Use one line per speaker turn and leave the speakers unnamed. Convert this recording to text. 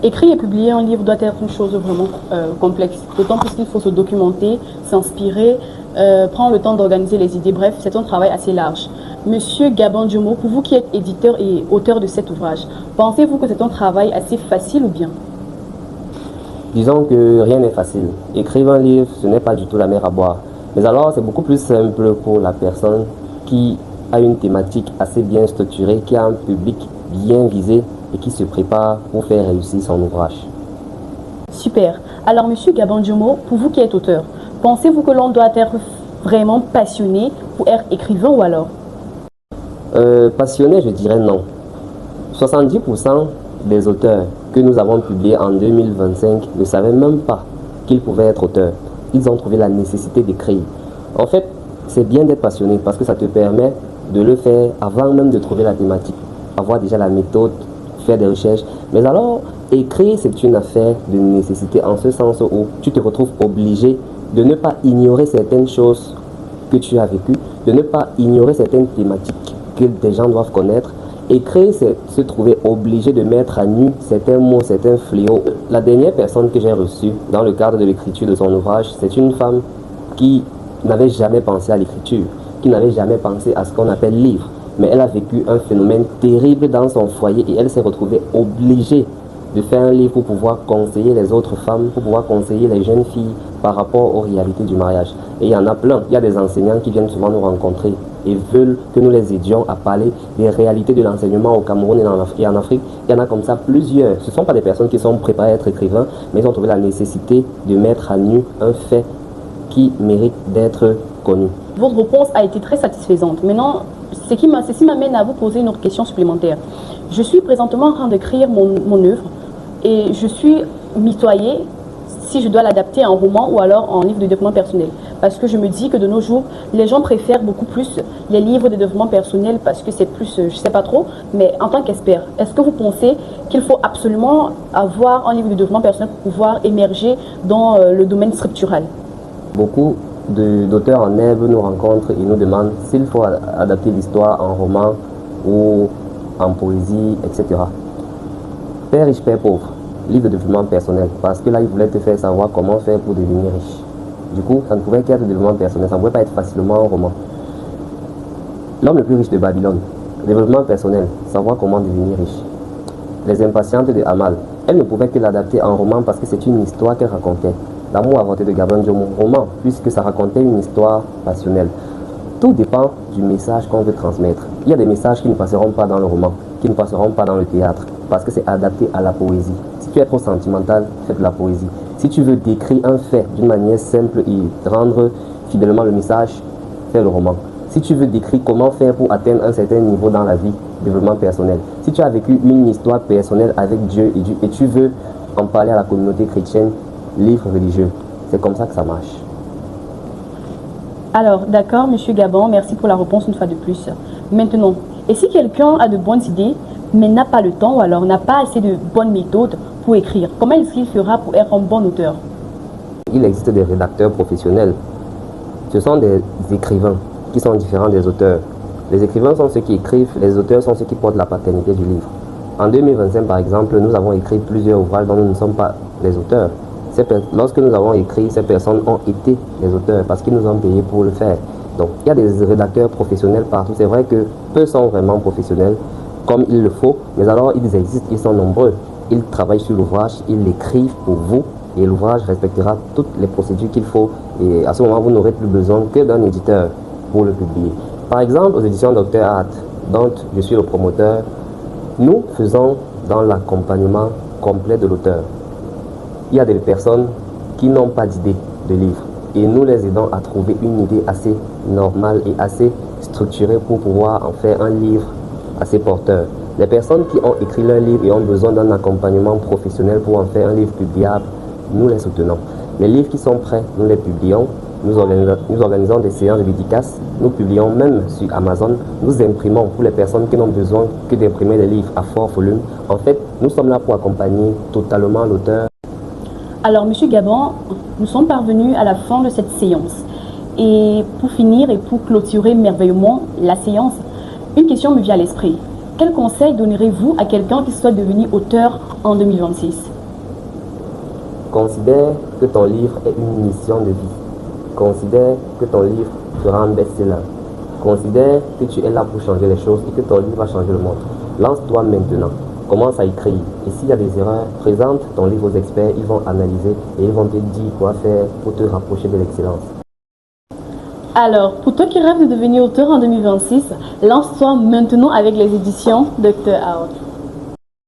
Écrire et publier un livre doit être une chose vraiment complexe, d'autant plus qu'il faut se documenter, s'inspirer, prendre le temps d'organiser les idées. Bref, c'est un travail assez large. Monsieur Gabon Diomo, pour vous qui êtes éditeur et auteur de cet ouvrage, pensez-vous que c'est un travail assez facile ou bien?
Disons que rien n'est facile. Écrire un livre, ce n'est pas du tout la mer à boire. Mais alors, c'est beaucoup plus simple pour la personne qui a une thématique assez bien structurée, qui a un public bien visé et qui se prépare pour faire réussir son ouvrage.
Super. Alors, monsieur Gabon Diomo, pour vous qui êtes auteur, pensez-vous que l'on doit être vraiment passionné pour être écrivain ou alors?
Passionné, je dirais non. 70% des auteurs que nous avons publiés en 2025 ne savaient même pas qu'ils pouvaient être auteurs. Ils ont trouvé la nécessité d'écrire. En fait, c'est bien d'être passionné parce que ça te permet de le faire avant même de trouver la thématique, avoir déjà la méthode, faire des recherches. Mais alors, écrire, c'est une affaire de nécessité en ce sens où tu te retrouves obligé de ne pas ignorer certaines choses que tu as vécues, de ne pas ignorer certaines thématiques que des gens doivent connaître. Écrire, c'est se trouver obligé de mettre à nu certains mots, certains fléaux. La dernière personne que j'ai reçue dans le cadre de l'écriture de son ouvrage, c'est une femme qui n'avait jamais pensé à l'écriture, qui n'avait jamais pensé à ce qu'on appelle livre. Mais elle a vécu un phénomène terrible dans son foyer et elle s'est retrouvée obligée de faire un livre pour pouvoir conseiller les autres femmes, pour pouvoir conseiller les jeunes filles par rapport aux réalités du mariage. Et il y en a plein. Il y a des enseignants qui viennent souvent nous rencontrer et veulent que nous les aidions à parler des réalités de l'enseignement au Cameroun et en Afrique. Il y en a comme ça plusieurs. Ce ne sont pas des personnes qui sont préparées à être écrivains, mais ils ont trouvé la nécessité de mettre à nu un fait qui mérite d'être connu.
Votre réponse a été très satisfaisante. Maintenant, ceci m'amène à vous poser une autre question supplémentaire. Je suis présentement en train d'écrire mon œuvre et je suis mitoyée si je dois l'adapter en roman ou alors en livre de développement personnel. Parce que je me dis que de nos jours, les gens préfèrent beaucoup plus les livres de développement personnel parce que c'est plus, je ne sais pas trop, mais en tant qu'expert, est-ce que vous pensez qu'il faut absolument avoir un livre de développement personnel pour pouvoir émerger dans le domaine scriptural?
Beaucoup d'auteurs en herbe nous rencontrent et nous demandent s'il faut adapter l'histoire en roman ou en poésie, etc. Père riche, père pauvre, livre de développement personnel, parce que là, il voulait te faire savoir comment faire pour devenir riche. Du coup, ça ne pouvait qu'être développement personnel, ça ne pouvait pas être facilement un roman. L'homme le plus riche de Babylone, développement personnel, savoir comment devenir riche. Les impatientes de Hamal, elle ne pouvait que l'adapter en roman parce que c'est une histoire qu'elle racontait. L'amour avorté de Gabon Diomo, roman, puisque ça racontait une histoire passionnelle. Tout dépend du message qu'on veut transmettre. Il y a des messages qui ne passeront pas dans le roman, qui ne passeront pas dans le théâtre, parce que c'est adapté à la poésie. Si tu es trop sentimental, fais de la poésie. Si tu veux décrire un fait d'une manière simple et rendre fidèlement le message, fais le roman. Si tu veux décrire comment faire pour atteindre un certain niveau dans la vie, développement personnel. Si tu as vécu une histoire personnelle avec Dieu et tu veux en parler à la communauté chrétienne, livre religieux. C'est comme ça que ça marche.
Alors, d'accord, monsieur Gabon, merci pour la réponse une fois de plus. Maintenant, et si quelqu'un a de bonnes idées, mais n'a pas le temps ou alors n'a pas assez de bonnes méthodes pour écrire, comment est-ce qu'il fera pour être un bon auteur?
Il existe des rédacteurs professionnels. Ce sont des écrivains qui sont différents des auteurs. Les écrivains sont ceux qui écrivent, les auteurs sont ceux qui portent la paternité du livre. En 2025, par exemple, nous avons écrit plusieurs ouvrages dont nous ne sommes pas les auteurs. Lorsque nous avons écrit, ces personnes ont été les auteurs parce qu'ils nous ont payé pour le faire. Donc, il y a des rédacteurs professionnels partout. C'est vrai que peu sont vraiment professionnels comme il le faut, mais alors ils existent, ils sont nombreux. Ils travaillent sur l'ouvrage, ils l'écrivent pour vous et l'ouvrage respectera toutes les procédures qu'il faut. Et à ce moment, vous n'aurez plus besoin que d'un éditeur pour le publier. Par exemple, aux éditions Dr Art, dont je suis le promoteur, nous faisons dans l'accompagnement complet de l'auteur. Il y a des personnes qui n'ont pas d'idée de livre et nous les aidons à trouver une idée assez normale et assez structurée pour pouvoir en faire un livre assez porteur. Les personnes qui ont écrit leur livre et ont besoin d'un accompagnement professionnel pour en faire un livre publiable, nous les soutenons. Les livres qui sont prêts, nous les publions. Nous organisons des séances de dédicaces. Nous publions même sur Amazon. Nous imprimons pour les personnes qui n'ont besoin que d'imprimer des livres à fort volume. En fait, nous sommes là pour accompagner totalement l'auteur.
Alors, monsieur Gabon, nous sommes parvenus à la fin de cette séance. Et pour finir et pour clôturer merveilleusement la séance, une question me vient à l'esprit. quel conseil donnerez-vous à quelqu'un qui souhaite devenir auteur en 2026?
Considère que ton livre est une mission de vie. Considère que ton livre sera un best-seller. Considère que tu es là pour changer les choses et que ton livre va changer le monde. Lance-toi maintenant. Commence à écrire. Et s'il y a des erreurs, présente ton livre aux experts. Ils vont analyser et ils vont te dire quoi faire pour te rapprocher de l'excellence.
Alors, pour toi qui rêves de devenir auteur en 2026, lance-toi maintenant avec les éditions Dr. Out.